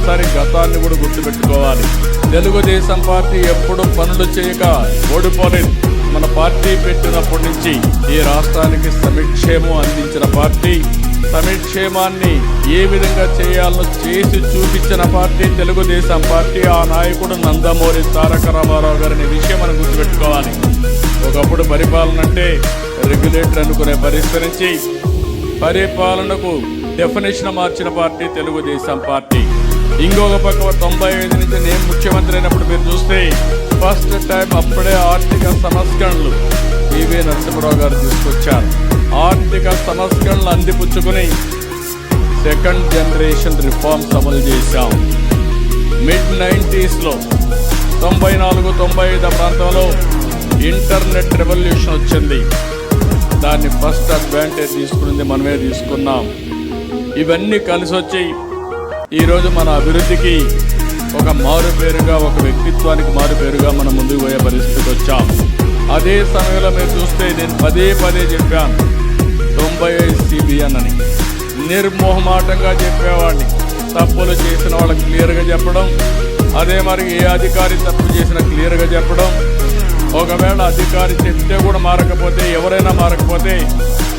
ఒకసారి గతాన్ని కూడా గుర్తుపెట్టుకోవాలి. తెలుగుదేశం పార్టీ ఎప్పుడు పనులు చేయక ఓడిపోలేదు. మన పార్టీ పెట్టినప్పటి నుంచి ఈ రాష్ట్రానికి సంక్షేమం అందించిన పార్టీ, సంక్షేమాన్ని ఏ విధంగా చేయాలో చేసి చూపించిన పార్టీ తెలుగుదేశం పార్టీ. ఆ నాయకుడు నందమూరి తారక రామారావు గారిని విషయం మనం గుర్తుపెట్టుకోవాలి. ఒకప్పుడు పరిపాలన అంటే రెగ్యులేటర్ అనుకునే పరిస్థితి నుంచి పరిపాలనకు డెఫినేషన్ మార్చిన పార్టీ తెలుగుదేశం పార్టీ. ఇంకొక పక్క 95 నుంచి నేను ముఖ్యమంత్రి అయినప్పుడు మీరు చూస్తే ఫస్ట్ టైం అప్పుడే ఆర్థిక సంస్కరణలు పివి నరసింహారావు గారు తీసుకొచ్చారు. ఆర్థిక సంస్కరణలు అందిపుచ్చుకుని సెకండ్ జనరేషన్ రిఫార్మ్స్ అమలు చేశాం. mid-90s 94-95 ప్రాంతంలో ఇంటర్నెట్ రెవల్యూషన్ వచ్చింది. దాన్ని ఫస్ట్ అడ్వాంటేజ్ తీసుకున్నది మనమే తీసుకున్నాం. ఇవన్నీ కలిసి వచ్చి ఈరోజు మన అభివృద్ధికి ఒక మారుపేరుగా, ఒక వ్యక్తిత్వానికి మారుపేరుగా మనం ముందుకు పోయే పరిస్థితికి వచ్చాం. అదే సమయంలో మీరు చూస్తే నేను పదే చెప్పాను 95 CBN అని. నిర్మోహమాటంగా చెప్పేవాడిని. తప్పులు చేసిన వాళ్ళకి క్లియర్గా చెప్పడం, అదే మరి ఏ అధికారి తప్పు చేసినా క్లియర్గా చెప్పడం. ఒకవేళ అధికారి చెప్తే కూడా మారకపోతే, ఎవరైనా మారకపోతే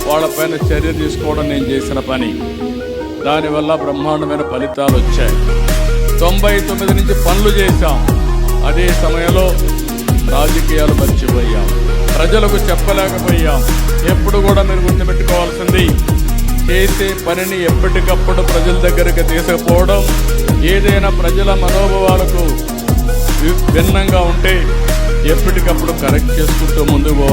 వాళ్ళపైన చర్య తీసుకోవడం నేను చేసిన పని. దానివల్ల బ్రహ్మాండమైన ఫలితాలు వచ్చాయి. 99 నుంచి పనులు చేశాం. అదే సమయంలో రాజకీయాలు మర్చిపోయాం, ప్రజలకు చెప్పలేకపోయాం. ఎప్పుడు కూడా మీరు గుర్తుపెట్టుకోవాల్సింది, చేసే పనిని ఎప్పటికప్పుడు ప్రజల దగ్గరికి తీసుకుపోవడం. ఏదైనా ప్రజల మనోభావాలకు భిన్నంగా ఉంటే ఎప్పటికప్పుడు కరెక్ట్ చేసుకుంటూ ముందుకు